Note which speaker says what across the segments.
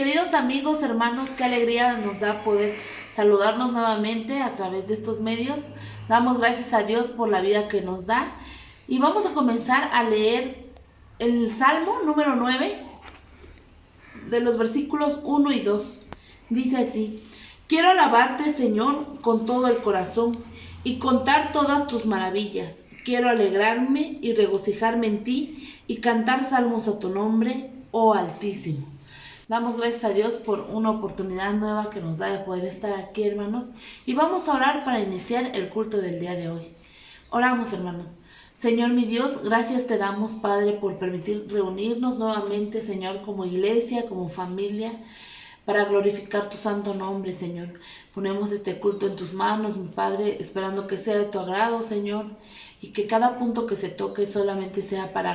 Speaker 1: queridos amigos, hermanos, qué alegría nos da poder saludarnos nuevamente a través de estos medios. Damos gracias a Dios por la vida que nos da. Y vamos a comenzar a leer el Salmo número 9, de los versículos 1 y 2. Dice así: quiero alabarte, Señor, con todo el corazón y contar todas tus maravillas. Quiero alegrarme y regocijarme en ti y cantar salmos a tu nombre, oh Altísimo. Damos gracias a Dios por una oportunidad nueva que nos da de poder estar aquí, hermanos. Y vamos a orar para iniciar el culto del día de hoy. Oramos, hermanos. Señor mi Dios, gracias te damos, Padre, por permitir reunirnos nuevamente, Señor, como iglesia, como familia, para glorificar tu santo nombre, Señor. Ponemos este culto en tus manos, mi Padre, esperando que sea de tu agrado, Señor, y que cada punto que se toque solamente sea para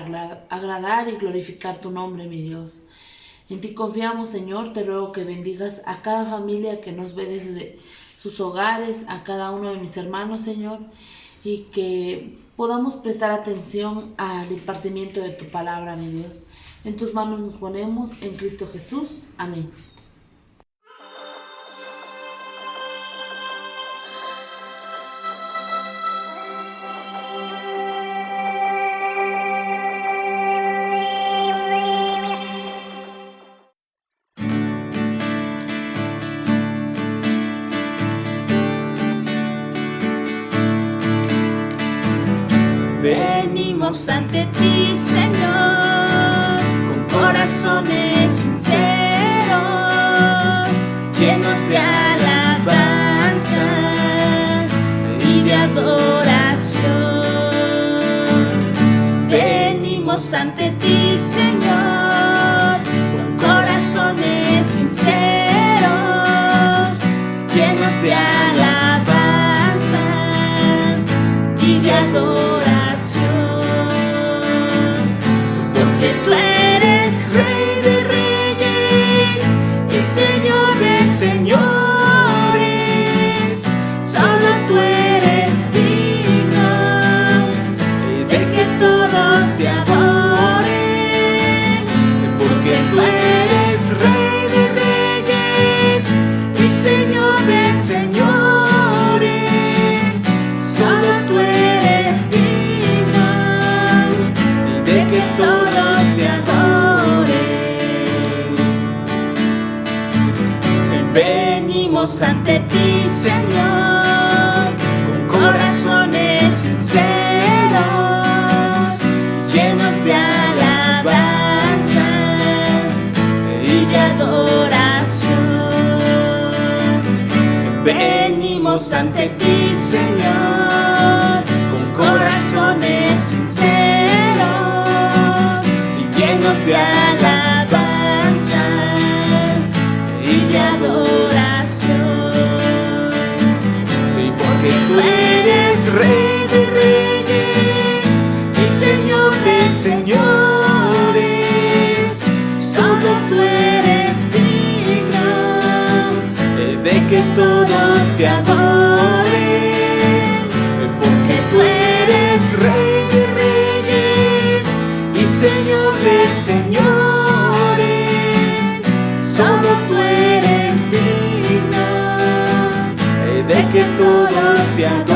Speaker 1: agradar y glorificar tu nombre, mi Dios. En ti confiamos, Señor. Te ruego que bendigas a cada familia que nos ve desde sus hogares, a cada uno de mis hermanos, Señor, y que podamos prestar atención al impartimiento de tu palabra, mi Dios. En tus manos nos ponemos, en Cristo Jesús. Amén.
Speaker 2: Venimos ante ti, Señor, con corazones sinceros, llenos de alabanza y de adoración. Venimos ante ti, Señor, con corazones sinceros, llenos de alabanza y de adoración. Tú eres Rey de Reyes y Señor de Señores. Solo tú eres digno de que todos te adoren, porque tú eres Rey de Reyes y Señor de Señores. Solo tú eres digno de que todos te adoren. Venimos ante ti, Señor, con corazones sinceros, llenos de alabanza y de adoración. Venimos ante ti, Señor, con corazones sinceros, llenos de alabanza y de adoración. Y porque tú eres Rey de Reyes y Señor de Señores, solo tú eres digno de que todos te adoren, porque tú eres Rey de Reyes y Señor de Señores. Solo tú eres digno de que todos te adoren.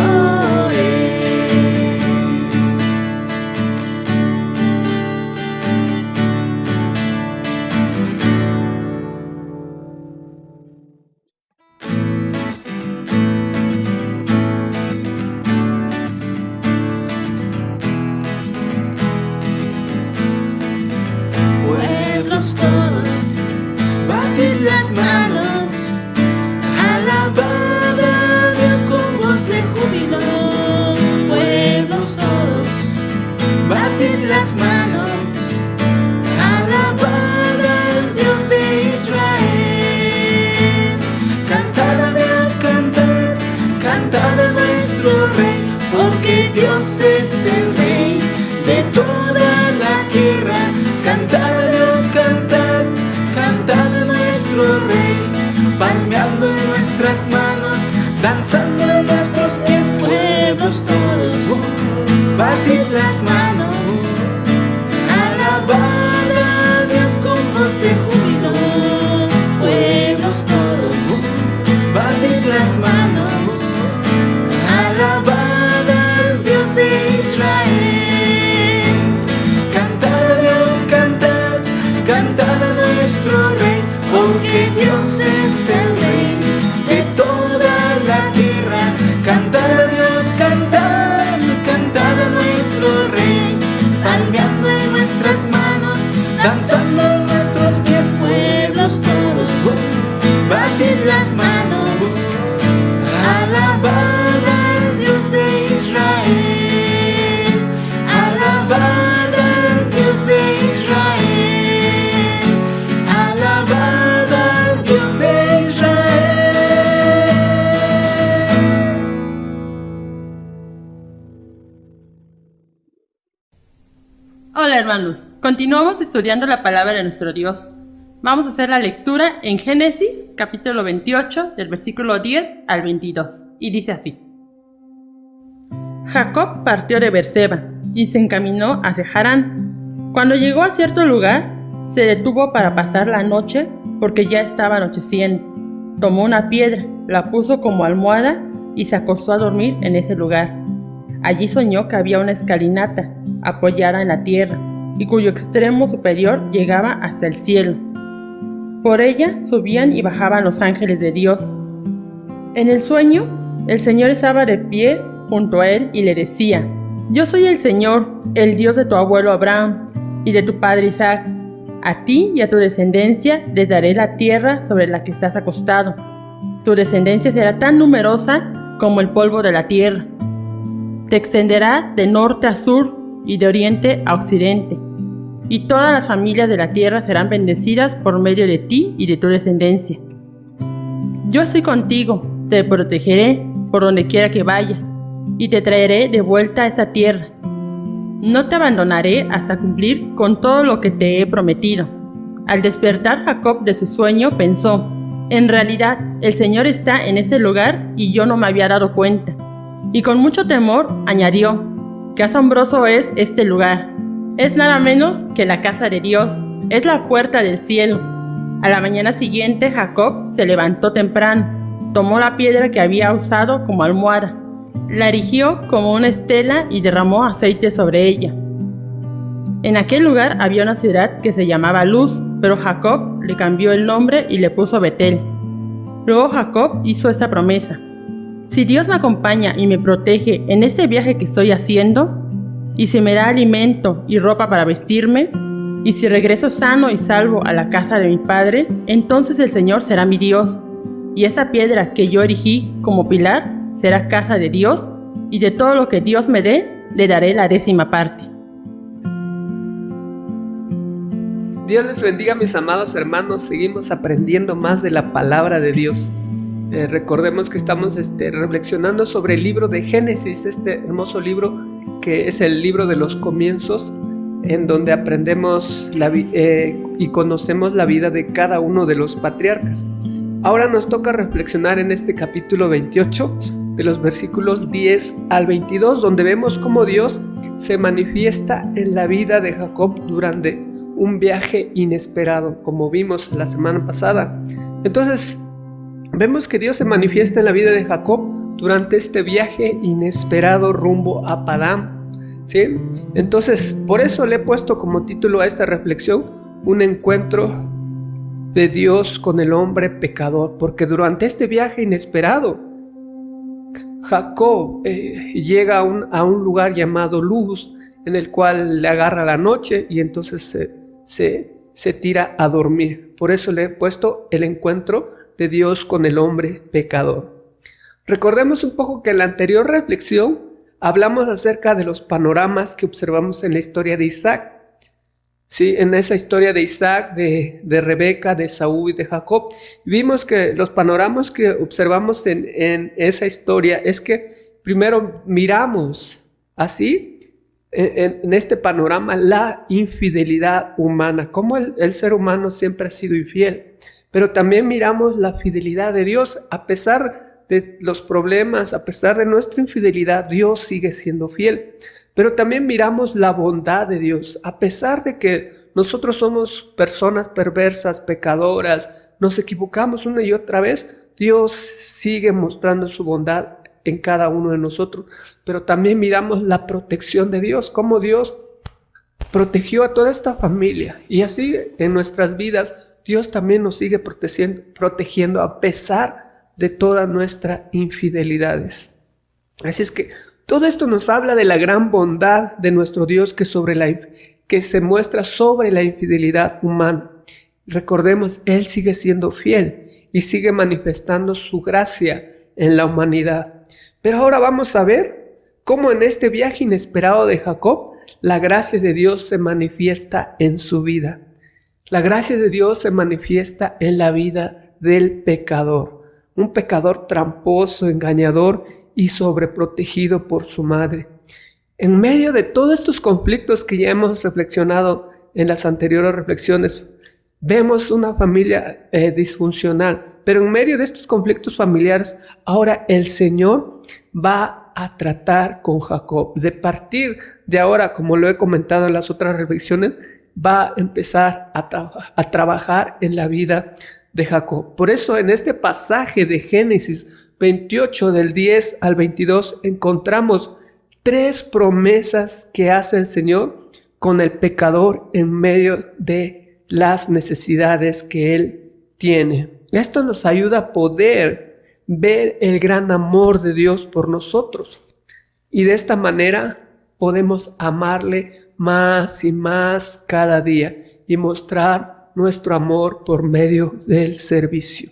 Speaker 2: Todos, batid las manos, alabad a Dios con voz de júbilo. Pueblos todos, batid las manos, alabad al Dios de Israel. Cantad a Dios, cantad, cantad a nuestro Rey, porque Dios es el Rey de toda la tierra. Cantad a Dios, cantad, cantad a nuestro Rey, palmeando en nuestras manos, danzando en nuestros pies. Pueblos todos, batid las manos, alabad a Dios con voz de júbilo.
Speaker 3: Hola hermanos, continuamos estudiando la palabra de nuestro Dios. Vamos a hacer la lectura en Génesis, capítulo 28, del versículo 10 al 22, y dice así. Jacob partió de Beerseba y se encaminó hacia Harán. Cuando llegó a cierto lugar, se detuvo para pasar la noche porque ya estaba anocheciendo. Tomó una piedra, la puso como almohada y se acostó a dormir en ese lugar. Allí soñó que había una escalinata apoyada en la tierra y cuyo extremo superior llegaba hasta el cielo. Por ella subían y bajaban los ángeles de Dios. En el sueño, el Señor estaba de pie junto a él y le decía: Yo soy el Señor, el Dios de tu abuelo Abraham y de tu padre Isaac. A ti y a tu descendencia les daré la tierra sobre la que estás acostado. Tu descendencia será tan numerosa como el polvo de la tierra. Te extenderás de norte a sur y de oriente a occidente, y todas las familias de la tierra serán bendecidas por medio de ti y de tu descendencia. Yo estoy contigo, te protegeré por donde quiera que vayas, y te traeré de vuelta a esa tierra. No te abandonaré hasta cumplir con todo lo que te he prometido. Al despertar Jacob de su sueño pensó: en realidad, el Señor está en ese lugar y yo no me había dado cuenta. Y con mucho temor añadió: ¡qué asombroso es este lugar! Es nada menos que la casa de Dios, es la puerta del cielo. A la mañana siguiente Jacob se levantó temprano, tomó la piedra que había usado como almohada, la erigió como una estela y derramó aceite sobre ella. En aquel lugar había una ciudad que se llamaba Luz, pero Jacob le cambió el nombre y le puso Betel. Luego Jacob hizo esta promesa: si Dios me acompaña y me protege en este viaje que estoy haciendo, y si me da alimento y ropa para vestirme, y si regreso sano y salvo a la casa de mi padre, entonces el Señor será mi Dios, y esa piedra que yo erigí como pilar será casa de Dios, y de todo lo que Dios me dé, le daré la 10ª parte.
Speaker 4: Dios les bendiga, mis amados hermanos. Seguimos aprendiendo más de la palabra de Dios. Recordemos que estamos reflexionando sobre el libro de Génesis, este hermoso libro que es el libro de los comienzos, en donde aprendemos y conocemos la vida de cada uno de los patriarcas. Ahora nos toca reflexionar en este capítulo 28, de los versículos 10 al 22, donde vemos cómo Dios se manifiesta en la vida de Jacob durante un viaje inesperado, como vimos la semana pasada. Entonces, vemos que Dios se manifiesta en la vida de Jacob durante este viaje inesperado rumbo a Padán, ¿sí? Entonces, por eso le he puesto como título a esta reflexión: un encuentro de Dios con el hombre pecador, porque durante este viaje inesperado, Jacob llega a un lugar llamado Luz, en el cual le agarra la noche y entonces se tira a dormir. Por eso le he puesto el encuentro de Dios con el hombre pecador. Recordemos un poco que en la anterior reflexión hablamos acerca de los panoramas que observamos en la historia de Isaac. Sí, en esa historia de Isaac, de Rebeca, de Esaú y de Jacob, vimos que los panoramas que observamos en esa historia es que primero miramos así, en este panorama, la infidelidad humana, cómo el ser humano siempre ha sido infiel, pero también miramos la fidelidad de Dios. A pesar de los problemas, a pesar de nuestra infidelidad, Dios sigue siendo fiel. Pero también miramos la bondad de Dios. A pesar de que nosotros somos personas perversas, pecadoras, nos equivocamos una y otra vez, Dios sigue mostrando su bondad en cada uno de nosotros. Pero también miramos la protección de Dios, cómo Dios protegió a toda esta familia. Y así en nuestras vidas, Dios también nos sigue protegiendo a pesar de todas nuestras infidelidades. Así es que todo esto nos habla de la gran bondad de nuestro Dios que se muestra sobre la infidelidad humana. Recordemos, Él sigue siendo fiel y sigue manifestando su gracia en la humanidad. Pero ahora vamos a ver cómo en este viaje inesperado de Jacob, la gracia de Dios se manifiesta en su vida. La gracia de Dios se manifiesta en la vida del pecador. Un pecador tramposo, engañador y sobreprotegido por su madre. En medio de todos estos conflictos que ya hemos reflexionado en las anteriores reflexiones, vemos una familia disfuncional, pero en medio de estos conflictos familiares, ahora el Señor va a tratar con Jacob. De partir de ahora, como lo he comentado en las otras reflexiones, va a empezar a trabajar en la vida de Jacob. Por eso en este pasaje de Génesis 28 del 10 al 22 encontramos 3 promesas que hace el Señor con el pecador en medio de las necesidades que él tiene. Esto nos ayuda a poder ver el gran amor de Dios por nosotros. Y de esta manera podemos amarle más y más cada día y mostrar nuestro amor por medio del servicio.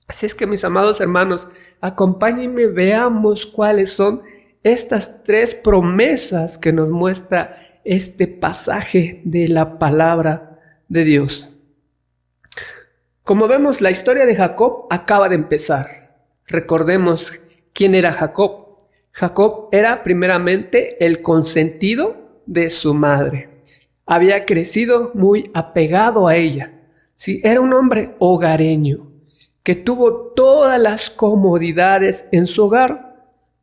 Speaker 4: Así es que, mis amados hermanos, acompáñenme, veamos cuáles son estas 3 promesas que nos muestra este pasaje de la palabra de Dios. Como vemos, la historia de Jacob acaba de empezar. Recordemos quién era Jacob. Jacob era primeramente el consentido de su madre. Había crecido muy apegado a ella. Sí, era un hombre hogareño que tuvo todas las comodidades en su hogar.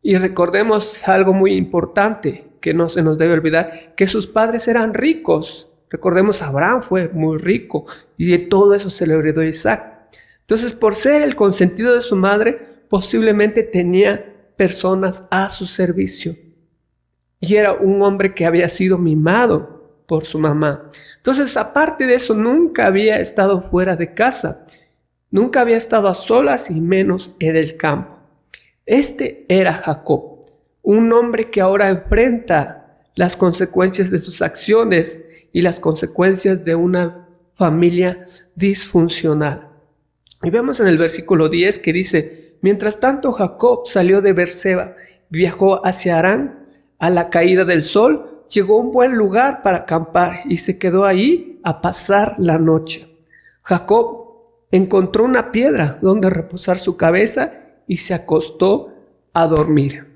Speaker 4: Y recordemos algo muy importante que no se nos debe olvidar, que sus padres eran ricos. Recordemos, Abraham fue muy rico y de todo eso se le heredó a Isaac. Entonces, por ser el consentido de su madre, posiblemente tenía personas a su servicio. Y era un hombre que había sido mimado por su mamá. Entonces, aparte de eso, nunca había estado fuera de casa. Nunca había estado a solas y menos en el campo. Este era Jacob, un hombre que ahora enfrenta las consecuencias de sus acciones y las consecuencias de una familia disfuncional. Y vemos en el versículo 10 que dice: mientras tanto Jacob salió de Beerseba, viajó hacia Harán. A la caída del sol llegó a un buen lugar para acampar y se quedó ahí a pasar la noche. Jacob encontró una piedra donde reposar su cabeza y se acostó a dormir.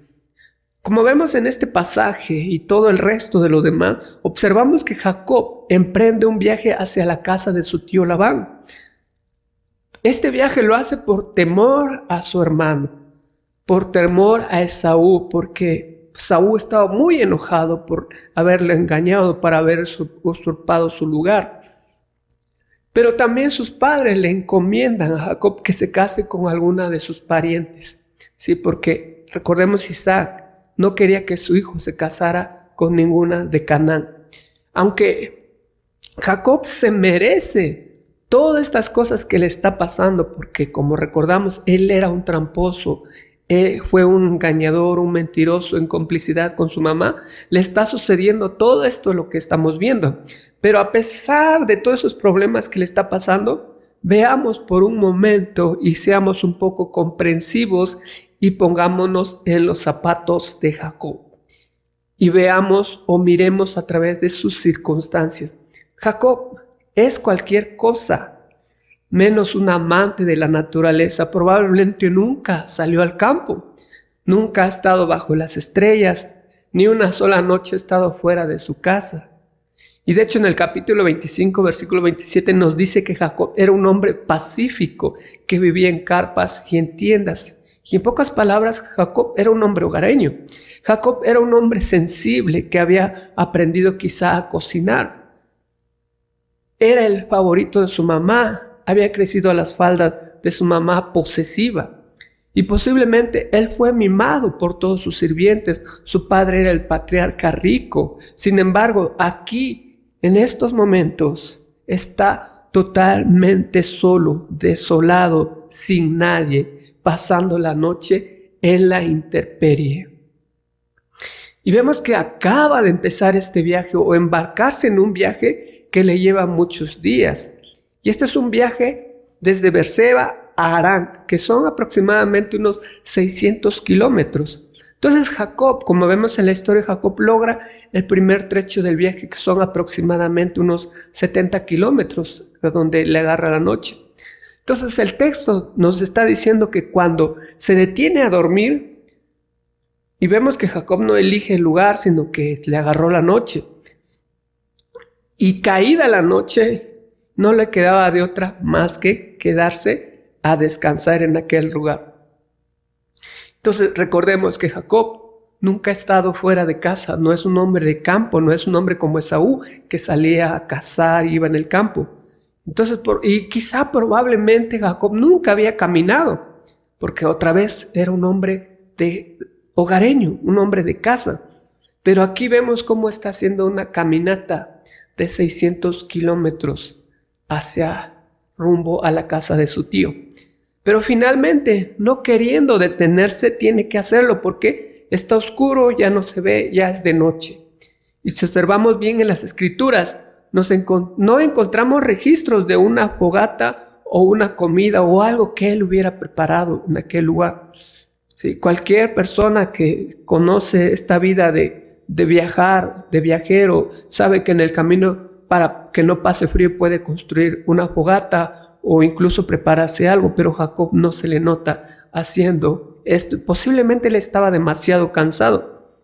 Speaker 4: Como vemos en este pasaje y todo el resto de lo demás, observamos que Jacob emprende un viaje hacia la casa de su tío Labán. Este viaje lo hace por temor a su hermano, por temor a Esaú, porque Esaú estaba muy enojado por haberle engañado para haber usurpado su lugar. Pero también sus padres le encomiendan a Jacob que se case con alguna de sus parientes. Sí, porque recordemos, Isaac no quería que su hijo se casara con ninguna de Canaán. Aunque Jacob se merece todas estas cosas que le está pasando, porque como recordamos, él era un tramposo, fue un engañador, un mentiroso en complicidad con su mamá, le está sucediendo todo esto lo que estamos viendo. Pero a pesar de todos esos problemas que le está pasando, veamos por un momento y seamos un poco comprensivos y pongámonos en los zapatos de Jacob. Y veamos o miremos a través de sus circunstancias. Jacob es cualquier cosa, menos un amante de la naturaleza. Probablemente nunca salió al campo, nunca ha estado bajo las estrellas, ni una sola noche ha estado fuera de su casa. Y de hecho en el capítulo 25, versículo 27 nos dice que Jacob era un hombre pacífico que vivía en carpas y en tiendas. Y en pocas palabras, Jacob era un hombre hogareño. Jacob era un hombre sensible que había aprendido quizá a cocinar. Era el favorito de su mamá, había crecido a las faldas de su mamá posesiva. Y posiblemente él fue mimado por todos sus sirvientes. Su padre era el patriarca rico. Sin embargo, aquí, en estos momentos, está totalmente solo, desolado, sin nadie, pasando la noche en la intemperie. Y vemos que acaba de empezar este viaje o embarcarse en un viaje que le lleva muchos días. Y este es un viaje desde Beerseba a Harán, que son aproximadamente unos 600 kilómetros. Entonces Jacob, como vemos en la historia, Jacob logra el primer trecho del viaje, que son aproximadamente unos 70 kilómetros, de donde le agarra la noche. Entonces el texto nos está diciendo que cuando se detiene a dormir, Y vemos que Jacob no elige el lugar, sino que le agarró la noche. Y caída la noche, no le quedaba de otra más que quedarse a descansar en aquel lugar. Entonces recordemos que Jacob nunca ha estado fuera de casa, no es un hombre de campo, no es un hombre como Esaú que salía a cazar y iba en el campo. Entonces, y quizá probablemente Jacob nunca había caminado, porque otra vez era un hombre de hogareño, un hombre de casa. Pero aquí vemos cómo está haciendo una caminata de 600 kilómetros hacia rumbo a la casa de su tío. Pero finalmente, no queriendo detenerse, tiene que hacerlo porque está oscuro, ya no se ve, ya es de noche. Y si observamos bien en las escrituras, no encontramos registros de una fogata o una comida o algo que él hubiera preparado en aquel lugar. Sí, cualquier persona que conoce esta vida de viajar, de viajero, sabe que en el camino, para que no pase frío, puede construir una fogata o incluso prepararse algo, pero Jacob no se le nota haciendo esto. Posiblemente él estaba demasiado cansado.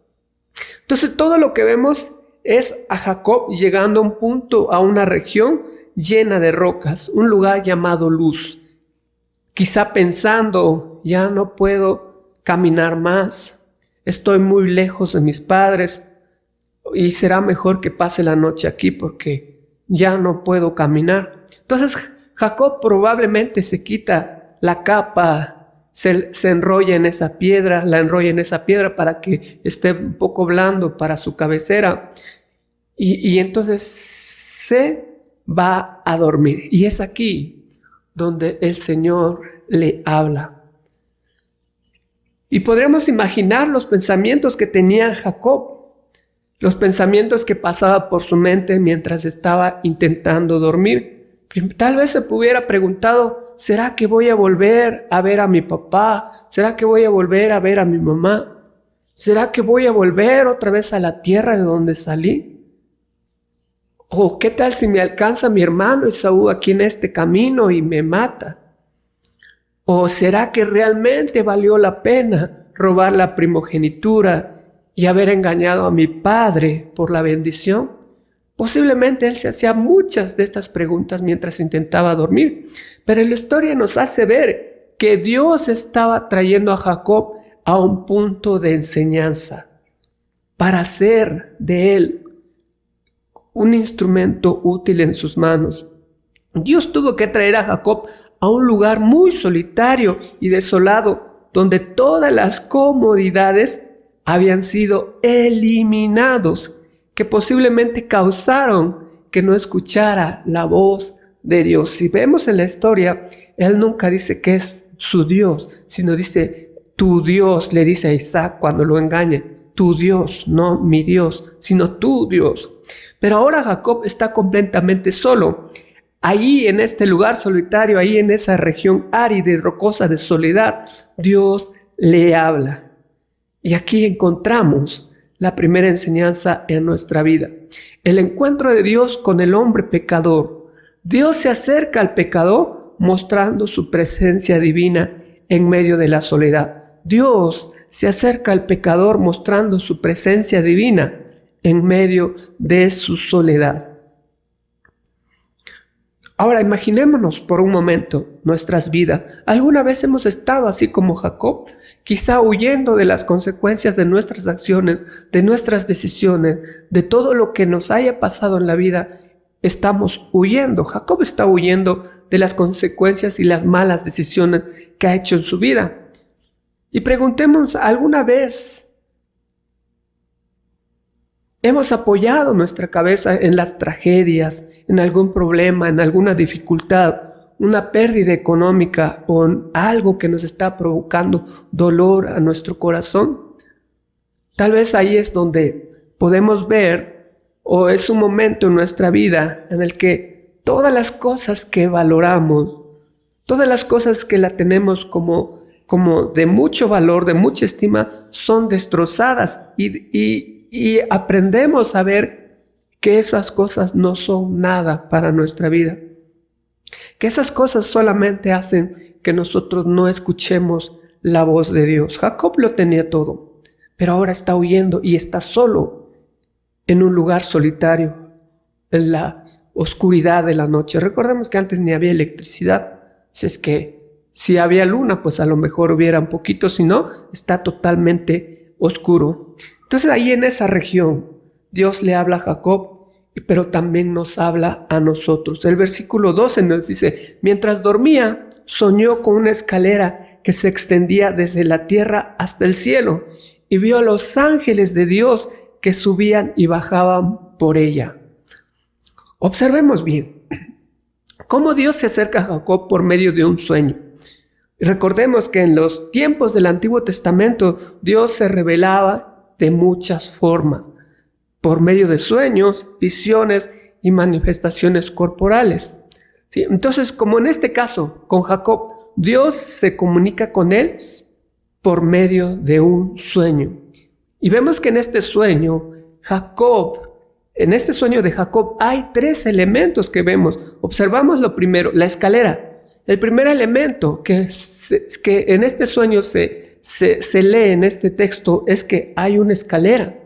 Speaker 4: Entonces todo lo que vemos es a Jacob llegando a un punto, a una región llena de rocas, un lugar llamado Luz. Quizá pensando, ya no puedo caminar más, estoy muy lejos de mis padres y será mejor que pase la noche aquí porque ya no puedo caminar. Entonces Jacob probablemente se quita la capa, se enrolla en esa piedra, la enrolla en esa piedra para que esté un poco blando para su cabecera y entonces se va a dormir. Y es aquí donde el Señor le habla. Y podríamos imaginar los pensamientos que tenía Jacob, los pensamientos que pasaba por su mente mientras estaba intentando dormir. Tal vez se hubiera preguntado, ¿será que voy a volver a ver a mi papá? ¿Será que voy a volver a ver a mi mamá? ¿Será que voy a volver otra vez a la tierra de donde salí? ¿O qué tal si me alcanza mi hermano Esaú aquí en este camino y me mata? ¿O será que realmente valió la pena robar la primogenitura y haber engañado a mi padre por la bendición? Posiblemente él se hacía muchas de estas preguntas mientras intentaba dormir, pero la historia nos hace ver que Dios estaba trayendo a Jacob a un punto de enseñanza para hacer de él un instrumento útil en sus manos. Dios tuvo que traer a Jacob a un lugar muy solitario y desolado, donde todas las comodidades habían sido eliminados, que posiblemente causaron que no escuchara la voz de Dios. Si vemos en la historia, él nunca dice que es su Dios, sino dice, tu Dios, le dice a Isaac cuando lo engaña, tu Dios, no mi Dios, sino tu Dios. Pero ahora Jacob está completamente solo. Ahí en este lugar solitario, ahí en esa región árida y rocosa de soledad, Dios le habla. Y aquí encontramos la primera enseñanza en nuestra vida. El encuentro de Dios con el hombre pecador. Dios se acerca al pecador mostrando su presencia divina en medio de la soledad. Dios se acerca al pecador mostrando su presencia divina en medio de su soledad. Ahora imaginémonos por un momento nuestras vidas. ¿Alguna vez hemos estado así como Jacob? Quizá huyendo de las consecuencias de nuestras acciones, de nuestras decisiones, de todo lo que nos haya pasado en la vida. Estamos huyendo. Jacob está huyendo de las consecuencias y las malas decisiones que ha hecho en su vida. Y preguntemos, ¿alguna vez hemos apoyado nuestra cabeza en las tragedias, en algún problema, en alguna dificultad, una pérdida económica o en algo que nos está provocando dolor a nuestro corazón? Tal vez ahí es donde podemos ver, o es un momento en nuestra vida en el que todas las cosas que valoramos, todas las cosas que la tenemos como de mucho valor, de mucha estima, son destrozadas y aprendemos a ver que esas cosas no son nada para nuestra vida, que esas cosas solamente hacen que nosotros no escuchemos la voz de Dios. Jacob lo tenía todo, pero ahora está huyendo y está solo en un lugar solitario, en la oscuridad de la noche. Recordemos que antes ni había electricidad, si había luna, pues a lo mejor hubiera un poquito, si no, está totalmente oscuro. Entonces ahí en esa región, Dios le habla a Jacob, pero también nos habla a nosotros. El versículo 12 nos dice, mientras dormía, soñó con una escalera que se extendía desde la tierra hasta el cielo, y vio a los ángeles de Dios que subían y bajaban por ella. Observemos bien cómo Dios se acerca a Jacob por medio de un sueño. Recordemos que en los tiempos del Antiguo Testamento Dios se revelaba de muchas formas, por medio de sueños, visiones y manifestaciones corporales. ¿Sí? Entonces, como en este caso con Jacob, Dios se comunica con él por medio de un sueño. Y vemos que en este sueño de Jacob hay 3 elementos que vemos. Observamos lo primero, la escalera. El primer elemento que en este sueño se lee en este texto es que hay una escalera.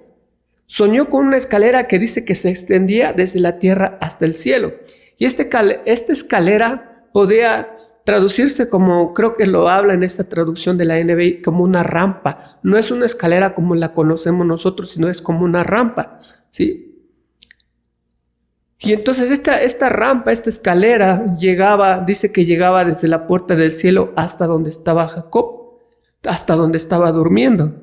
Speaker 4: Soñó con una escalera que dice que se extendía desde la tierra hasta el cielo. Y esta escalera podría traducirse como, creo que lo habla en esta traducción de la NBI, como una rampa. No es una escalera como la conocemos nosotros, sino es como una rampa, ¿sí? Y entonces esta rampa, esta escalera dice que llegaba desde la puerta del cielo hasta donde estaba Jacob, hasta donde estaba durmiendo.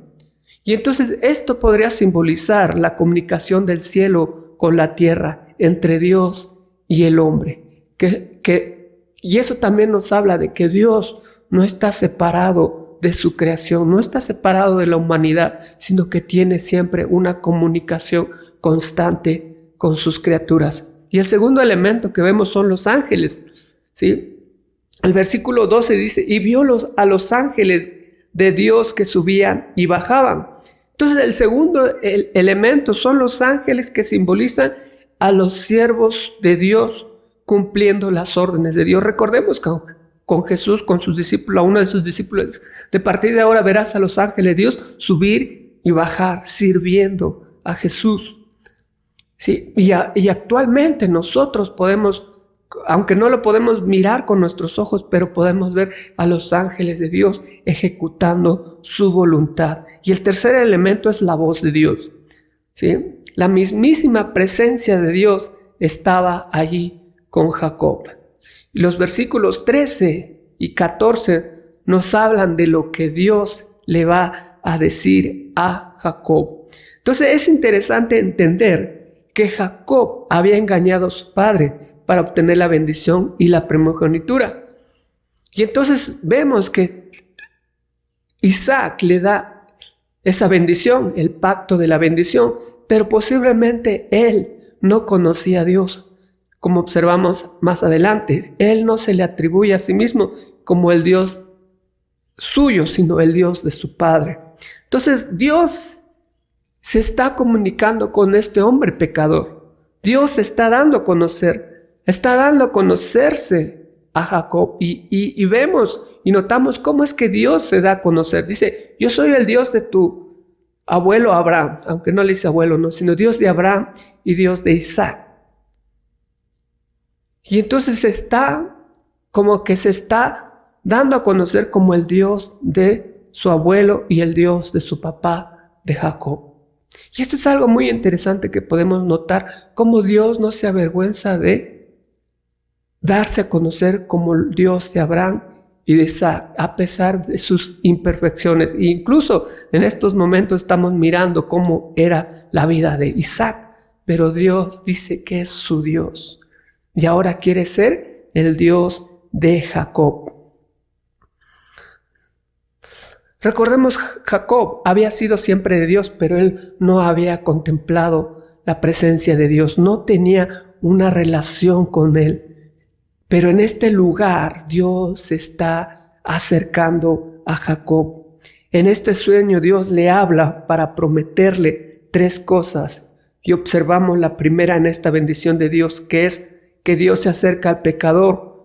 Speaker 4: Y entonces esto podría simbolizar la comunicación del cielo con la tierra, entre Dios y el hombre. Y eso también nos habla de que Dios no está separado de su creación, no está separado de la humanidad, sino que tiene siempre una comunicación constante con sus criaturas. Y el segundo elemento que vemos son los ángeles, ¿sí? El versículo 12 dice, y vio a los ángeles de Dios que subían y bajaban. Entonces el segundo elemento son los ángeles que simbolizan a los siervos de Dios cumpliendo las órdenes de Dios. Recordemos que con Jesús, con sus discípulos, a uno de sus discípulos, de partir de ahora verás a los ángeles de Dios subir y bajar, sirviendo a Jesús. Sí, y actualmente nosotros podemos, aunque no lo podemos mirar con nuestros ojos, pero podemos ver a los ángeles de Dios ejecutando su voluntad. Y el tercer elemento es la voz de Dios, ¿sí? La mismísima presencia de Dios estaba allí con Jacob. Y los versículos 13 y 14 nos hablan de lo que Dios le va a decir a Jacob. Entonces es interesante entender que Jacob había engañado a su padre para obtener la bendición y la primogenitura. Y entonces vemos que Isaac le da esa bendición, el pacto de la bendición, pero posiblemente él no conocía a Dios. Como observamos más adelante, él no se le atribuye a sí mismo como el Dios suyo, sino el Dios de su padre. Entonces Dios se está comunicando con este hombre pecador. Dios se está dando a conocerse a Jacob y vemos y notamos cómo es que Dios se da a conocer. Dice, yo soy el Dios de tu abuelo Abraham, aunque no le dice abuelo, no, sino Dios de Abraham y Dios de Isaac. Y entonces se está dando a conocer como el Dios de su abuelo y el Dios de su papá, de Jacob. Y esto es algo muy interesante que podemos notar, cómo Dios no se avergüenza de darse a conocer como el Dios de Abraham y de Isaac, a pesar de sus imperfecciones. E incluso en estos momentos estamos mirando cómo era la vida de Isaac, pero Dios dice que es su Dios. Y ahora quiere ser el Dios de Jacob. Recordemos, Jacob había sido siempre de Dios, pero él no había contemplado la presencia de Dios, no tenía una relación con él. Pero en este lugar Dios se está acercando a Jacob. En este sueño Dios le habla para prometerle 3 cosas. Y observamos la primera en esta bendición de Dios, que es que Dios se acerca al pecador,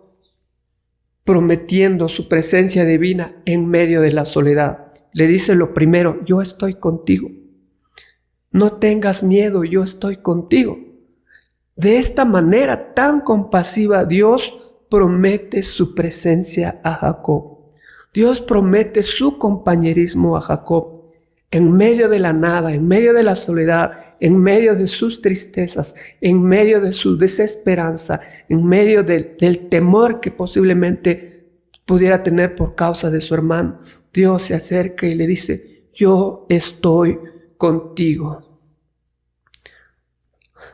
Speaker 4: prometiendo su presencia divina en medio de la soledad. le dice lo primero: yo estoy contigo. No tengas miedo, yo estoy contigo. De esta manera tan compasiva, Dios promete su presencia a Jacob. Dios promete su compañerismo a Jacob. En medio de la nada, en medio de la soledad, en medio de sus tristezas, en medio de su desesperanza, en medio del temor que posiblemente pudiera tener por causa de su hermano, Dios se acerca y le dice: yo estoy contigo.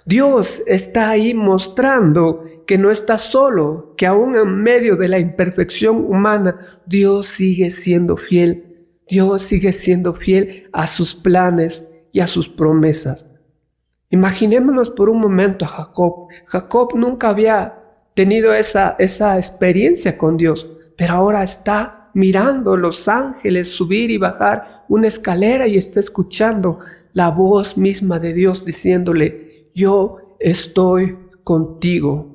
Speaker 4: Dios está ahí mostrando que no está solo, que aún en medio de la imperfección humana, Dios sigue siendo fiel. Dios sigue siendo fiel a sus planes y a sus promesas. Imaginémonos por un momento a Jacob. Jacob nunca había tenido esa experiencia con Dios, pero ahora está mirando los ángeles subir y bajar una escalera y está escuchando la voz misma de Dios diciéndole: yo estoy contigo.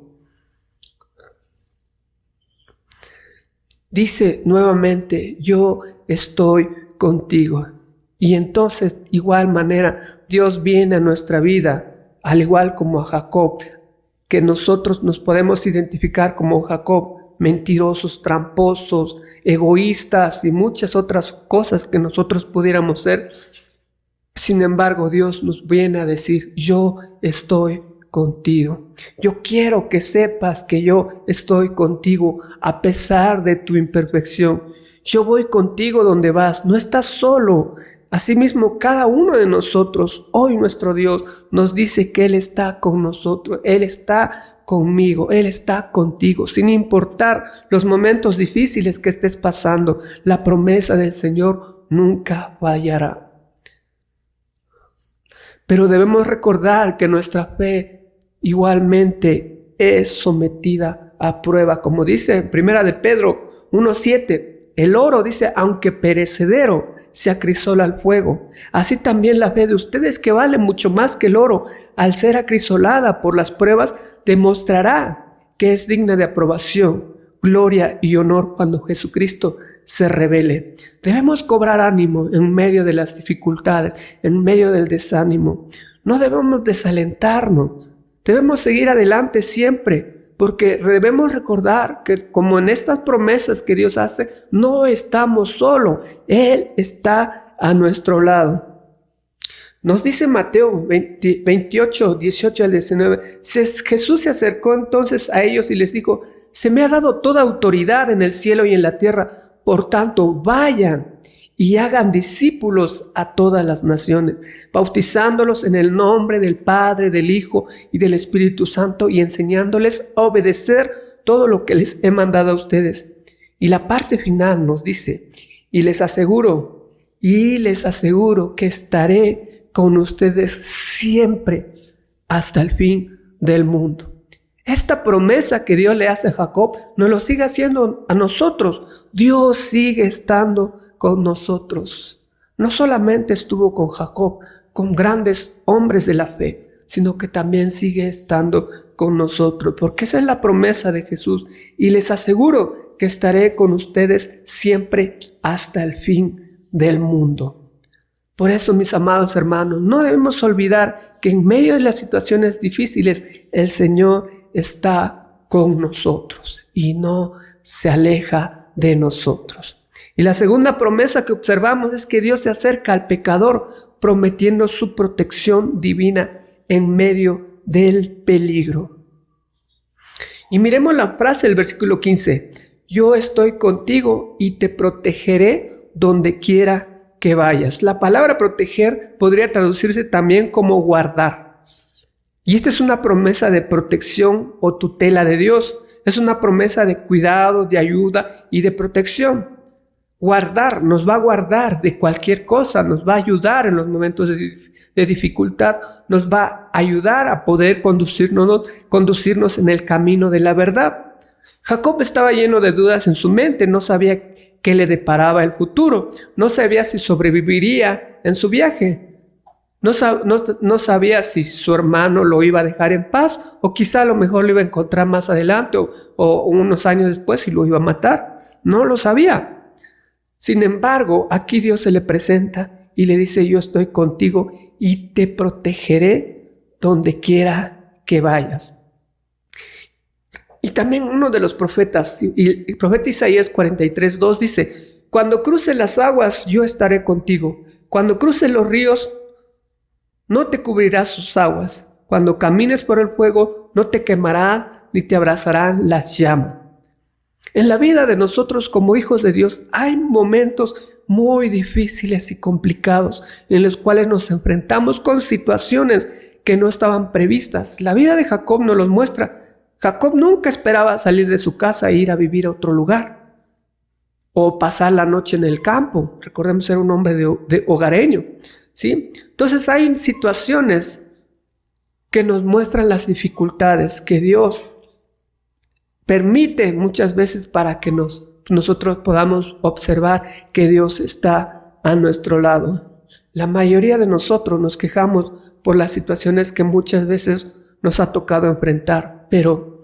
Speaker 4: Dice nuevamente: yo estoy contigo. Y entonces, igual manera, Dios viene a nuestra vida, al igual como a Jacob, que nosotros nos podemos identificar como Jacob, mentirosos, tramposos, egoístas y muchas otras cosas que nosotros pudiéramos ser. Sin embargo, Dios nos viene a decir: yo estoy contigo. Yo quiero que sepas que yo estoy contigo a pesar de tu imperfección. Yo voy contigo donde vas, no estás solo. Asimismo, cada uno de nosotros, hoy nuestro Dios nos dice que Él está con nosotros, Él está conmigo, Él está contigo, sin importar los momentos difíciles que estés pasando. La promesa del Señor nunca fallará. Pero debemos recordar que nuestra fe igualmente es sometida a prueba, como dice en 1 de Pedro 1:7, el oro, dice, aunque perecedero, se acrisola al fuego. Así también la fe de ustedes, que vale mucho más que el oro, al ser acrisolada por las pruebas, demostrará que es digna de aprobación, gloria y honor cuando Jesucristo se revele. Debemos cobrar ánimo en medio de las dificultades, en medio del desánimo. No debemos desalentarnos. Debemos seguir adelante siempre, porque debemos recordar que como en estas promesas que Dios hace, no estamos solos. Él está a nuestro lado. Nos dice Mateo 28, 18 al 19, Jesús se acercó entonces a ellos y les dijo: se me ha dado toda autoridad en el cielo y en la tierra, por tanto vayan y hagan discípulos a todas las naciones, bautizándolos en el nombre del Padre, del Hijo y del Espíritu Santo, y enseñándoles a obedecer todo lo que les he mandado a ustedes. Y la parte final nos dice: y les aseguro que estaré con ustedes siempre hasta el fin del mundo. Esta promesa que Dios le hace a Jacob nos lo sigue haciendo a nosotros. Dios sigue estando con nosotros. No solamente estuvo con Jacob, con grandes hombres de la fe, sino que también sigue estando con nosotros, porque esa es la promesa de Jesús. Y les aseguro que estaré con ustedes siempre hasta el fin del mundo. Por eso, mis amados hermanos, no debemos olvidar que en medio de las situaciones difíciles, el Señor está con nosotros y no se aleja de nosotros. Y la segunda promesa que observamos es que Dios se acerca al pecador prometiendo su protección divina en medio del peligro. Y miremos la frase del versículo 15: yo estoy contigo y te protegeré donde quiera que vayas. La palabra proteger podría traducirse también como guardar. Y esta es una promesa de protección o tutela de Dios. Es una promesa de cuidado, de ayuda y de protección. Guardar, nos va a guardar de cualquier cosa, nos va a ayudar en los momentos de dificultad, nos va a ayudar a poder conducirnos en el camino de la verdad. Jacob estaba lleno de dudas en su mente, no sabía qué le deparaba el futuro, no sabía si sobreviviría en su viaje, no sabía si su hermano lo iba a dejar en paz o quizá a lo mejor lo iba a encontrar más adelante o unos años después y lo iba a matar. No lo sabía. Sin embargo, aquí Dios se le presenta y le dice: yo estoy contigo y te protegeré donde quiera que vayas. Y también uno de los profetas, el profeta Isaías 43:2 dice: cuando cruces las aguas, yo estaré contigo. Cuando cruces los ríos, no te cubrirás sus aguas. Cuando camines por el fuego, no te quemarás ni te abrazarán las llamas. En la vida de nosotros como hijos de Dios hay momentos muy difíciles y complicados en los cuales nos enfrentamos con situaciones que no estaban previstas. La vida de Jacob nos los muestra. Jacob nunca esperaba salir de su casa e ir a vivir a otro lugar o pasar la noche en el campo. Recordemos ser un hombre de hogareño, ¿sí? Entonces hay situaciones que nos muestran las dificultades que Dios permite muchas veces para que nosotros podamos observar que Dios está a nuestro lado. La mayoría de nosotros nos quejamos por las situaciones que muchas veces nos ha tocado enfrentar, pero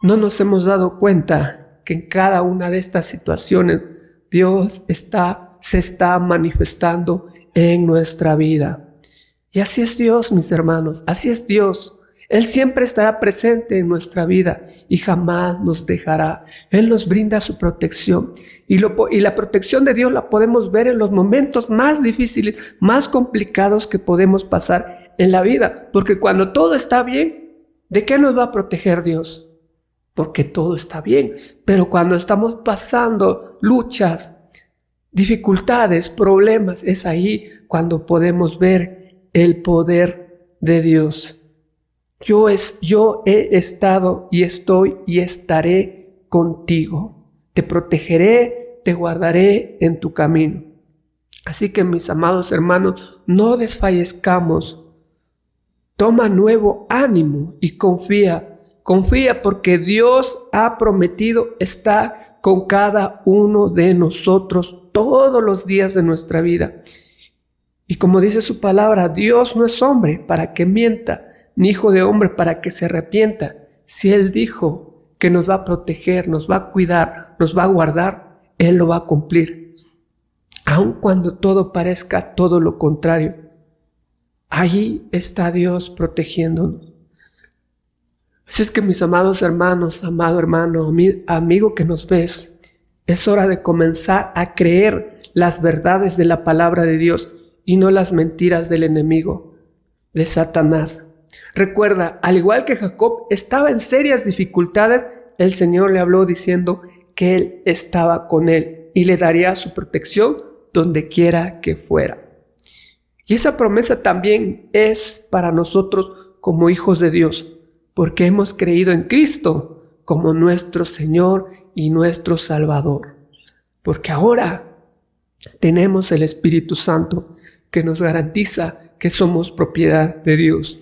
Speaker 4: no nos hemos dado cuenta que en cada una de estas situaciones Dios se está manifestando en nuestra vida. Y así es Dios, mis hermanos, así es Dios. Él siempre estará presente en nuestra vida y jamás nos dejará. Él nos brinda su protección. Y la protección de Dios la podemos ver en los momentos más difíciles, más complicados que podemos pasar en la vida. Porque cuando todo está bien, ¿de qué nos va a proteger Dios? Porque todo está bien. Pero cuando estamos pasando luchas, dificultades, problemas, es ahí cuando podemos ver el poder de Dios. Yo he estado y estoy y estaré contigo. Te protegeré, te guardaré en tu camino. Así que, mis amados hermanos, no desfallezcamos. Toma nuevo ánimo y confía. Confía porque Dios ha prometido estar con cada uno de nosotros todos los días de nuestra vida. Y como dice su palabra, Dios no es hombre para que mienta, ni hijo de hombre para que se arrepienta. Si Él dijo que nos va a proteger, nos va a cuidar, nos va a guardar, Él lo va a cumplir. Aun cuando todo parezca todo lo contrario, ahí está Dios protegiéndonos. Así es que, mis amados hermanos, amado hermano, amigo que nos ves, es hora de comenzar a creer las verdades de la palabra de Dios y no las mentiras del enemigo, de Satanás. Recuerda, al igual que Jacob estaba en serias dificultades, el Señor le habló diciendo que Él estaba con él y le daría su protección donde quiera que fuera. Y esa promesa también es para nosotros como hijos de Dios, porque hemos creído en Cristo como nuestro Señor y nuestro Salvador. Porque ahora tenemos el Espíritu Santo que nos garantiza que somos propiedad de Dios.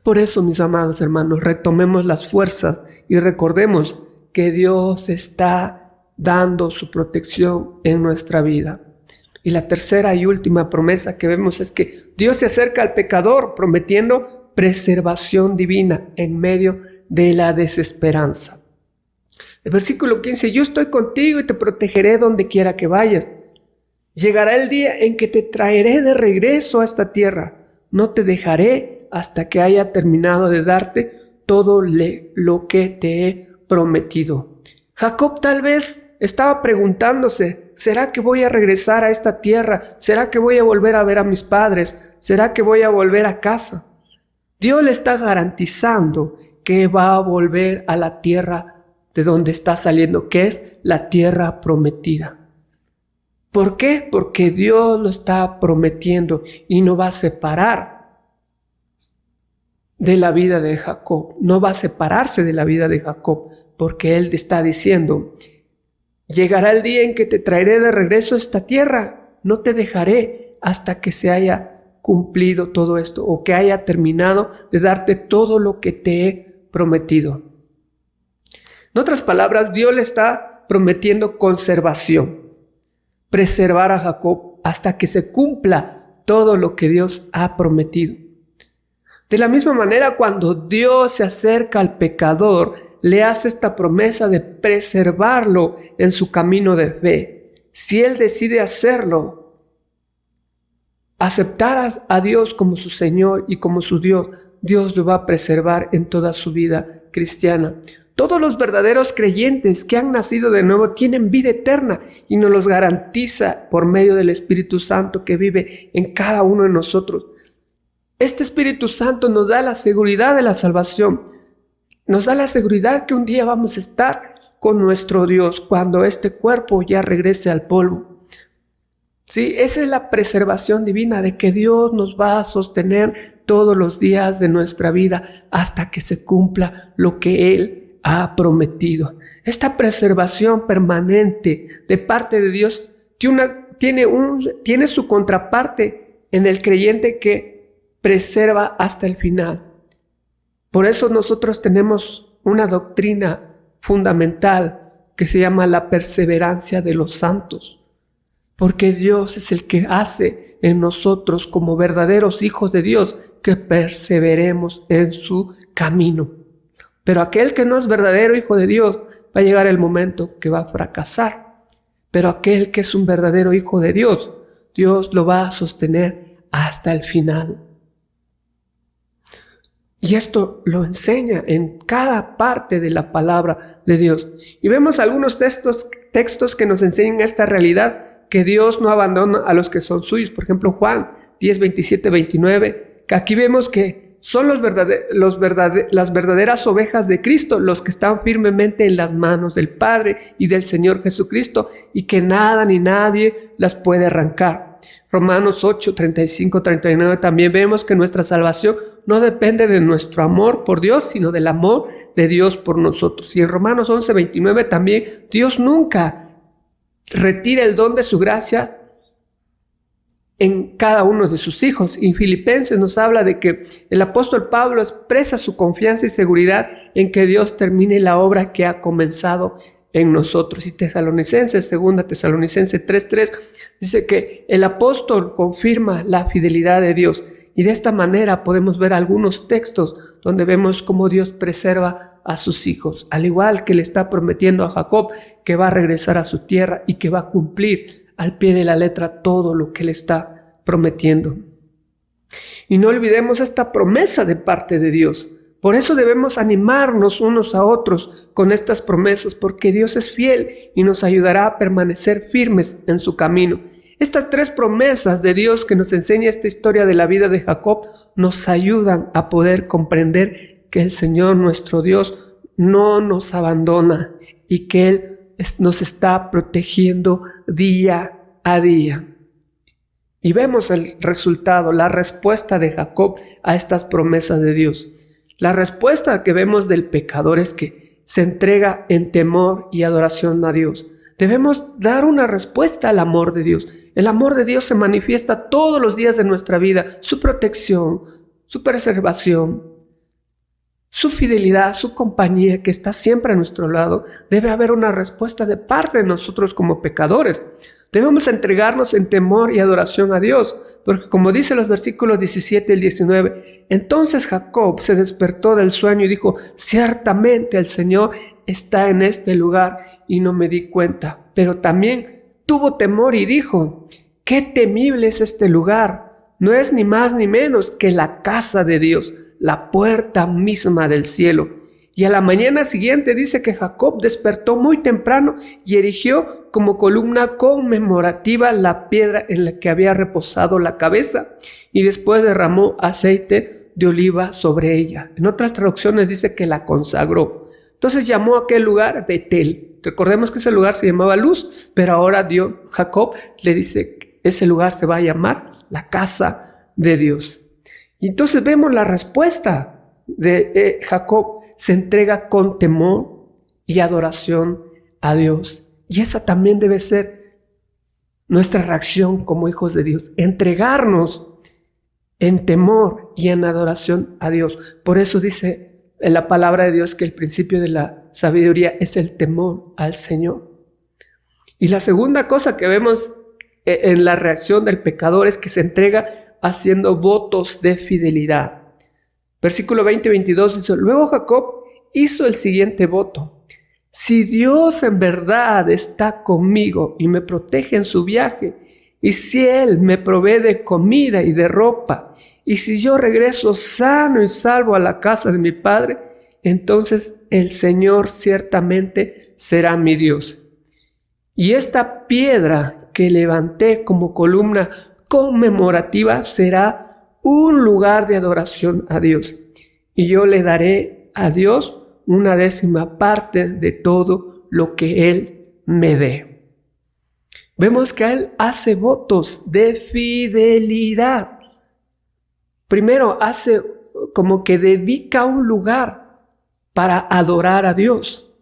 Speaker 4: Por eso, mis amados hermanos, retomemos las fuerzas y recordemos que Dios está dando su protección en nuestra vida. Y la tercera y última promesa que vemos es que Dios se acerca al pecador prometiendo preservación divina en medio de la desesperanza. El versículo 15, yo estoy contigo y te protegeré donde quiera que vayas. Llegará el día en que te traeré de regreso a esta tierra. No te dejaré hasta que haya terminado de darte todo lo que te he prometido. Jacob tal vez estaba preguntándose, ¿será que voy a regresar a esta tierra? ¿Será que voy a volver a ver a mis padres? ¿Será que voy a volver a casa? Dios le está garantizando que va a volver a la tierra de donde está saliendo, que es la tierra prometida. ¿Por qué? Porque Dios lo está prometiendo y no va a separar de la vida de Jacob, no va a separarse de la vida de Jacob, porque Él te está diciendo, llegará el día en que te traeré de regreso a esta tierra, no te dejaré hasta que se haya cumplido todo esto, o que haya terminado de darte todo lo que te he prometido. En otras palabras, Dios le está prometiendo conservación, preservar a Jacob hasta que se cumpla todo lo que Dios ha prometido. De la misma manera, cuando Dios se acerca al pecador, le hace esta promesa de preservarlo en su camino de fe. si él decide hacerlo, aceptar a Dios como su Señor y como su Dios, Dios lo va a preservar en toda su vida cristiana. Todos los verdaderos creyentes que han nacido de nuevo tienen vida eterna y nos los garantiza por medio del Espíritu Santo que vive en cada uno de nosotros. Este Espíritu Santo nos da la seguridad de la salvación, nos da la seguridad que un día vamos a estar con nuestro Dios cuando este cuerpo ya regrese al polvo. Sí, esa es la preservación divina de que Dios nos va a sostener todos los días de nuestra vida hasta que se cumpla lo que Él ha prometido. Esta preservación permanente de parte de Dios tiene su contraparte en el creyente que preserva hasta el final. Por eso nosotros tenemos una doctrina fundamental que se llama la perseverancia de los santos, porque Dios es el que hace en nosotros como verdaderos hijos de Dios que perseveremos en su camino. Pero aquel que no es verdadero hijo de Dios, va a llegar el momento que va a fracasar. Pero aquel que es un verdadero hijo de Dios, Dios lo va a sostener hasta el final. Y esto lo enseña en cada parte de la palabra de Dios. Y vemos algunos textos que nos enseñan esta realidad, que Dios no abandona a los que son suyos. Por ejemplo, Juan 10, 27, 29, que aquí vemos que son las verdaderas ovejas de Cristo, los que están firmemente en las manos del Padre y del Señor Jesucristo, y que nada ni nadie las puede arrancar. Romanos 8, 35, 39 también vemos que nuestra salvación no depende de nuestro amor por Dios, sino del amor de Dios por nosotros. Y en Romanos 11, 29 también, Dios nunca retira el don de su gracia en cada uno de sus hijos. Y en Filipenses nos habla de que el apóstol Pablo expresa su confianza y seguridad en que Dios termine la obra que ha comenzado en nosotros. Y Tesalonicenses, 2 Tesalonicenses 3:3, dice que el apóstol confirma la fidelidad de Dios. Y de esta manera podemos ver algunos textos donde vemos cómo Dios preserva a sus hijos, al igual que le está prometiendo a Jacob que va a regresar a su tierra y que va a cumplir al pie de la letra todo lo que le está prometiendo. Y no olvidemos esta promesa de parte de Dios. Por eso debemos animarnos unos a otros con estas promesas, porque Dios es fiel y nos ayudará a permanecer firmes en su camino. Estas tres promesas de Dios que nos enseña esta historia de la vida de Jacob nos ayudan a poder comprender que el Señor nuestro Dios no nos abandona y que Él nos está protegiendo día a día. Y vemos el resultado, la respuesta de Jacob a estas promesas de Dios. La respuesta que vemos del pecador es que se entrega en temor y adoración a Dios. Debemos dar una respuesta al amor de Dios. El amor de Dios se manifiesta todos los días de nuestra vida, su protección, su preservación, su fidelidad, su compañía que está siempre a nuestro lado. Debe haber una respuesta de parte de nosotros como pecadores. Debemos entregarnos en temor y adoración a Dios, porque como dice los versículos 17 y 19, entonces Jacob se despertó del sueño y dijo, ciertamente el Señor está en este lugar y no me di cuenta. Pero también tuvo temor y dijo, qué temible es este lugar, no es ni más ni menos que la casa de Dios, la puerta misma del cielo. Y a la mañana siguiente dice que Jacob despertó muy temprano y erigió como columna conmemorativa la piedra en la que había reposado la cabeza y después derramó aceite de oliva sobre ella. En otras traducciones dice que la consagró. Entonces llamó a aquel lugar Betel. Recordemos que ese lugar se llamaba Luz, pero ahora Jacob le dice que ese lugar se va a llamar la casa de Dios. Y entonces vemos la respuesta de Jacob. Se entrega con temor y adoración a Dios. Y esa también debe ser nuestra reacción como hijos de Dios. Entregarnos en temor y en adoración a Dios. Por eso dice en la palabra de Dios que el principio de la sabiduría es el temor al Señor. Y la segunda cosa que vemos en la reacción del pecador es que se entrega haciendo votos de fidelidad. Versículo 20 y 22 dice, luego Jacob hizo el siguiente voto. Si Dios en verdad está conmigo y me protege en su viaje, y si Él me provee de comida y de ropa, y si yo regreso sano y salvo a la casa de mi Padre, entonces el Señor ciertamente será mi Dios. Y esta piedra que levanté como columna conmemorativa será un lugar de adoración a Dios. Y yo le daré a Dios una 10ª parte de todo lo que Él me dé. Vemos que Él hace votos de fidelidad. Primero hace como que dedica un lugar para adorar a Dios,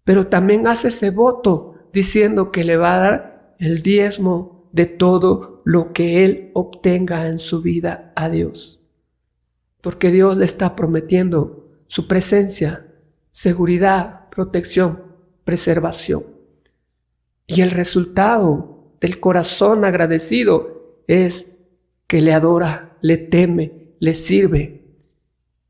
Speaker 4: pero también hace ese voto diciendo que le va a dar el 10º de todo lo que Él obtenga en su vida a Dios. Porque Dios le está prometiendo su presencia, seguridad, protección, preservación. Y el resultado del corazón agradecido es que le adora, le teme, le sirve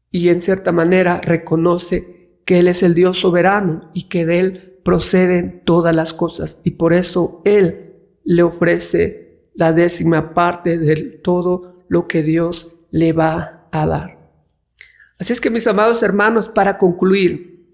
Speaker 4: y en cierta manera reconoce que Él es el Dios soberano y que de Él proceden todas las cosas, y por eso Él le ofrece la 10ª parte de todo lo que Dios le va a dar. Así es que, mis amados hermanos, para concluir,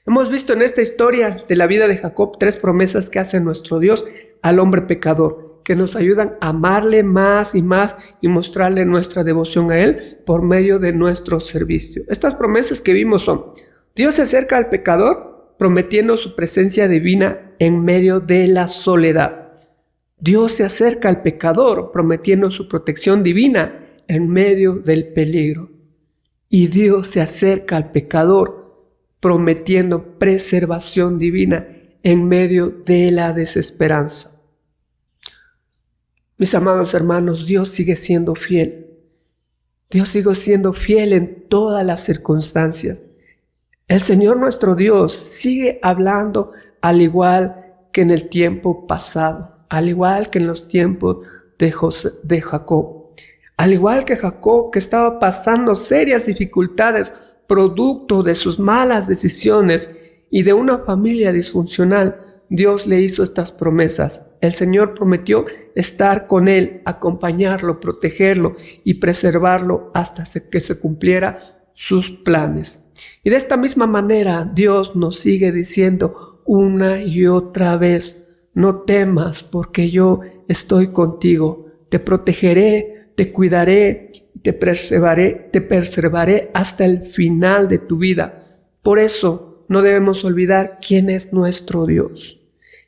Speaker 4: hemos visto en esta historia de la vida de Jacob 3 promesas que hace nuestro Dios al hombre pecador, que nos ayudan a amarle más y más y mostrarle nuestra devoción a Él por medio de nuestro servicio. Estas promesas que vimos son: Dios se acerca al pecador prometiendo su presencia divina en medio de la soledad. Dios se acerca al pecador prometiendo su protección divina en medio del peligro. Y Dios se acerca al pecador prometiendo preservación divina en medio de la desesperanza. Mis amados hermanos, Dios sigue siendo fiel. Dios sigue siendo fiel en todas las circunstancias. El Señor nuestro Dios sigue hablando al igual que en el tiempo pasado, al igual que en los tiempos de Jacob. Al igual que Jacob, que estaba pasando serias dificultades producto de sus malas decisiones y de una familia disfuncional, Dios le hizo estas promesas. El Señor prometió estar con él, acompañarlo, protegerlo y preservarlo hasta que se cumpliera sus planes. Y de esta misma manera Dios nos sigue diciendo una y otra vez: no temas, porque yo estoy contigo, te protegeré, te cuidaré, te preservaré hasta el final de tu vida. Por eso no debemos olvidar quién es nuestro Dios,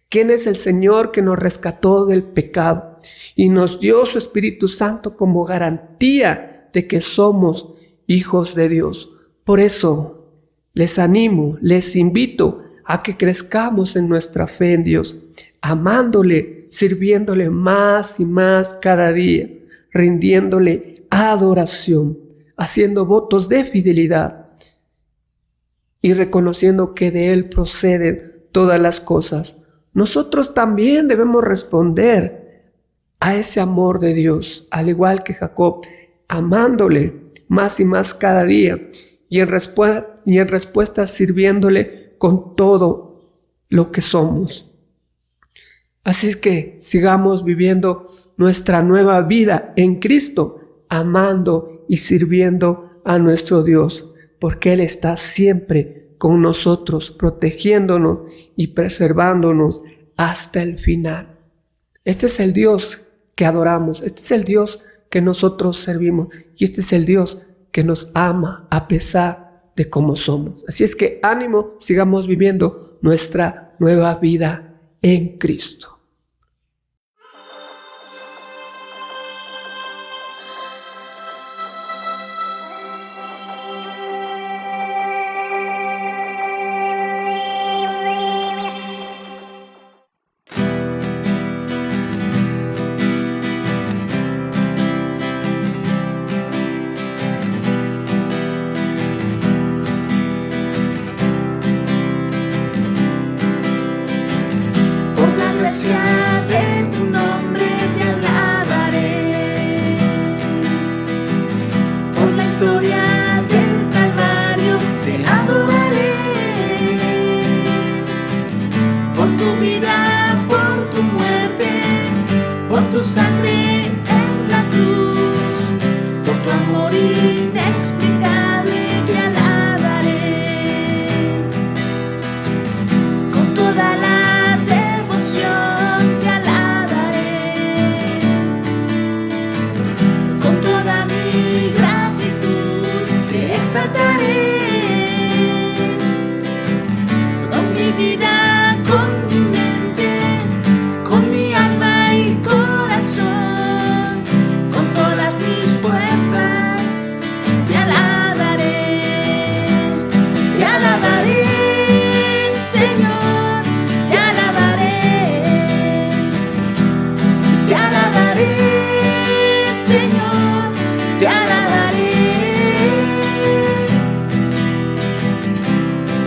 Speaker 4: quién es el Señor que nos rescató del pecado y nos dio su Espíritu Santo como garantía de que somos hijos de Dios. Por eso les animo, les invito a que crezcamos en nuestra fe en Dios, amándole, sirviéndole más y más cada día, rindiéndole adoración, haciendo votos de fidelidad y reconociendo que de Él proceden todas las cosas. Nosotros también debemos responder a ese amor de Dios, al igual que Jacob, amándole más y más cada día y en respuesta sirviéndole con todo lo que somos. Así es que sigamos viviendo nuestra nueva vida en Cristo, amando y sirviendo a nuestro Dios, porque Él está siempre con nosotros, protegiéndonos y preservándonos hasta el final. Este es el Dios que adoramos, este es el Dios que nosotros servimos y este es el Dios que nos ama a pesar de cómo somos. Así es que ánimo, sigamos viviendo nuestra nueva vida en Cristo.
Speaker 2: Señor, te alabaré.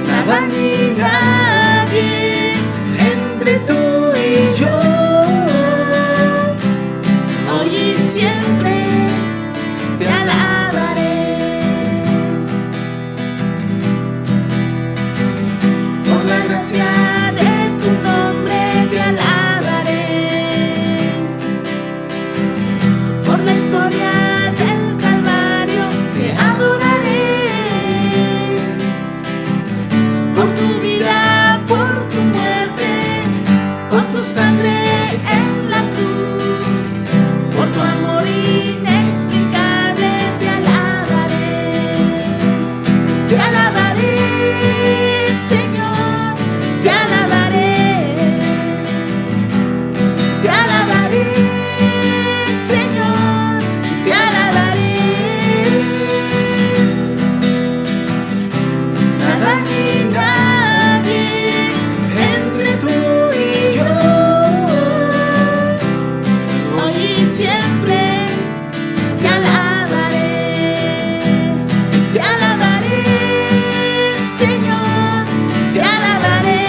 Speaker 2: Nada ni nadie entre tú y yo, hoy y siempre te alabaré. Por la gracia de tu nombre te alabaré, por la historia del Calvario te adoraré, por tu vida, por tu muerte, por tu sangre en la cruz, por tu amor inexplicable te alabaré. Te alabaré, Señor, te alabaré. Te alabaré, Señor, te alabaré. Nada ni nadie entre tú y yo, hoy y siempre te alabaré. Te alabaré, Señor, te alabaré.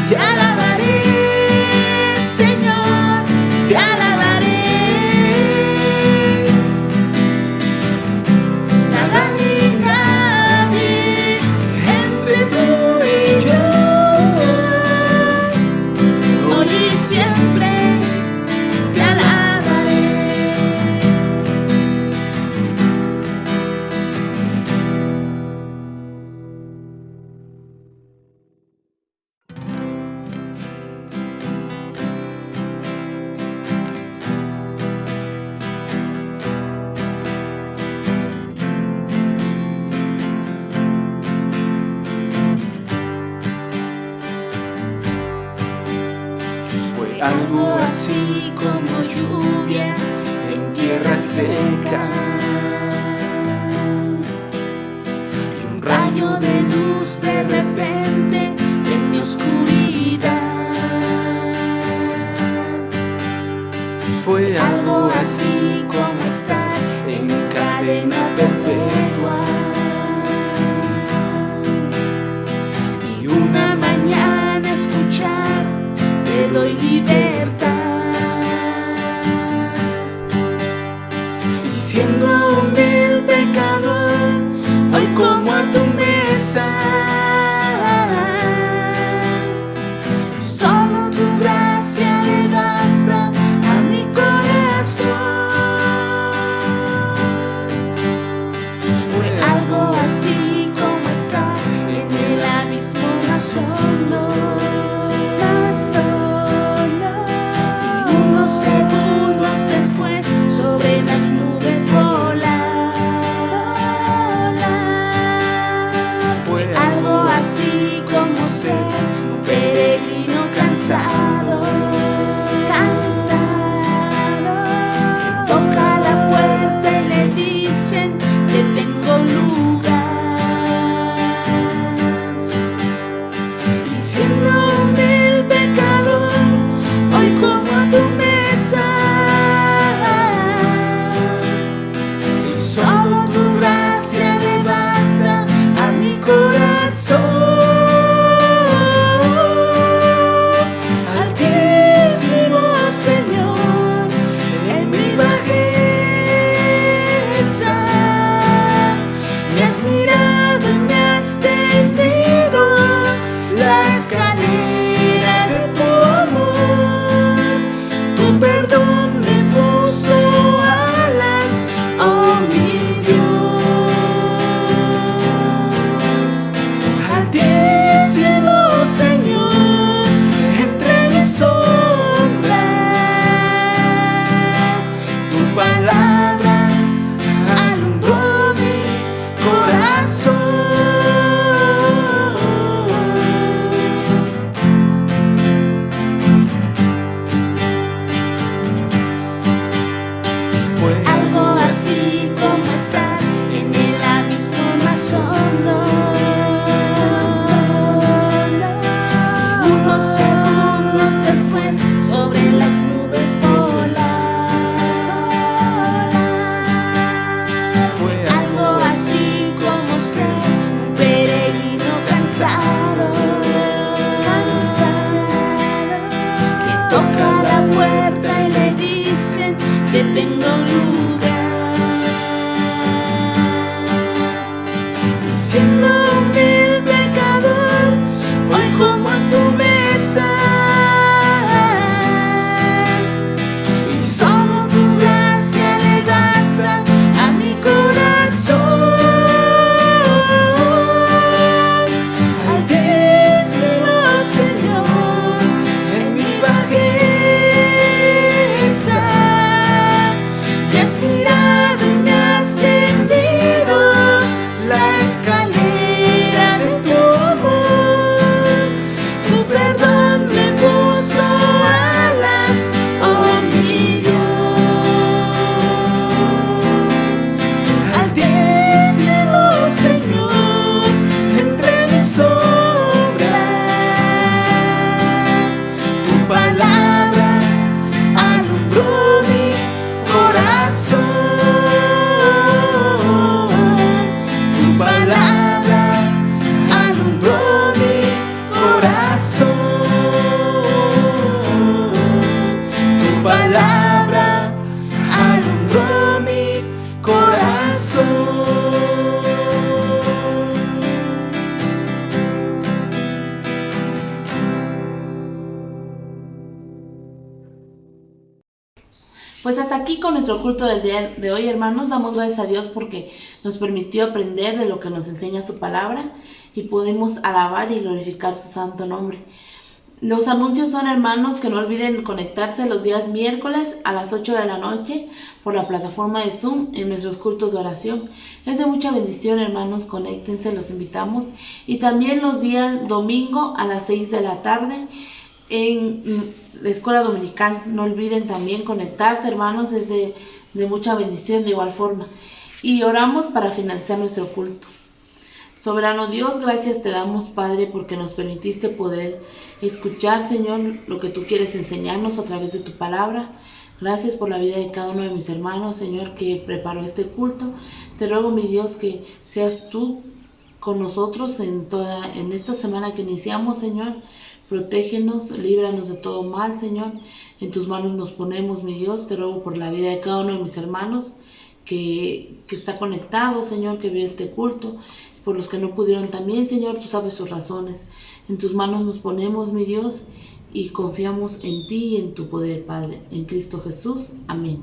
Speaker 2: Te alabaré, Señor, te alabaré. Nada ni nadie entre tú y yo, hoy y siempre te alabaré. Fue algo así como lluvia en tierra seca, y un rayo de luz de repente en mi oscuridad. Fue algo así como estar en cadena perpetua, y una mañana escuchar te doy libertad. Y siendo humilde pecador, hoy como a tu mesa, solo tu gracia le basta a mi corazón. Fue algo así como estar en el abismo más hondo, y unos segundos después sobre las nubes volar. Fue algo así como ser un peregrino cansado, que toca la puerta y le dicen que tengo lugar. Y siendo humilde pecador, hoy como a tu mesa, y solo tu gracia le basta a mi corazón. Altísimo Señor, en mi bajeza me has mirado y me has tendido la escalera de tu amor. Tu perdón me puso alas, oh mi Dios. Altísimo Señor, entre mis sombras, tu palabra alumbró mi corazón. Fue algo así como estar en el abismo más hondo, y unos segundos después sobre las nubes volar. palabra alumbró mi corazón.
Speaker 1: Pues hasta aquí con nuestro culto del día de hoy, hermanos. Damos gracias a Dios porque nos permitió aprender de lo que nos enseña su palabra y podemos alabar y glorificar su santo nombre. Los anuncios son, hermanos, que no olviden conectarse los días miércoles a las 8 de la noche por la plataforma de Zoom en nuestros cultos de oración. Es de mucha bendición, hermanos, conéctense, los invitamos. Y también los días domingo a las 6 de la tarde en la escuela dominical. No olviden también conectarse, hermanos, es de mucha bendición de igual forma. Y oramos para finalizar nuestro culto. Soberano Dios, gracias te damos, Padre, porque nos permitiste poder escuchar, Señor, lo que tú quieres enseñarnos a través de tu palabra. Gracias por la vida de cada uno de mis hermanos, Señor, que preparó este culto. Te ruego, mi Dios, que seas tú con nosotros en esta semana que iniciamos, Señor. Protégenos, líbranos de todo mal, Señor. En tus manos nos ponemos, mi Dios. Te ruego por la vida de cada uno de mis hermanos que está conectado, Señor, que vio este culto. Por los que no pudieron también, Señor, tú sabes sus razones. En tus manos nos ponemos, mi Dios, y confiamos en ti y en tu poder, Padre. En Cristo Jesús. Amén.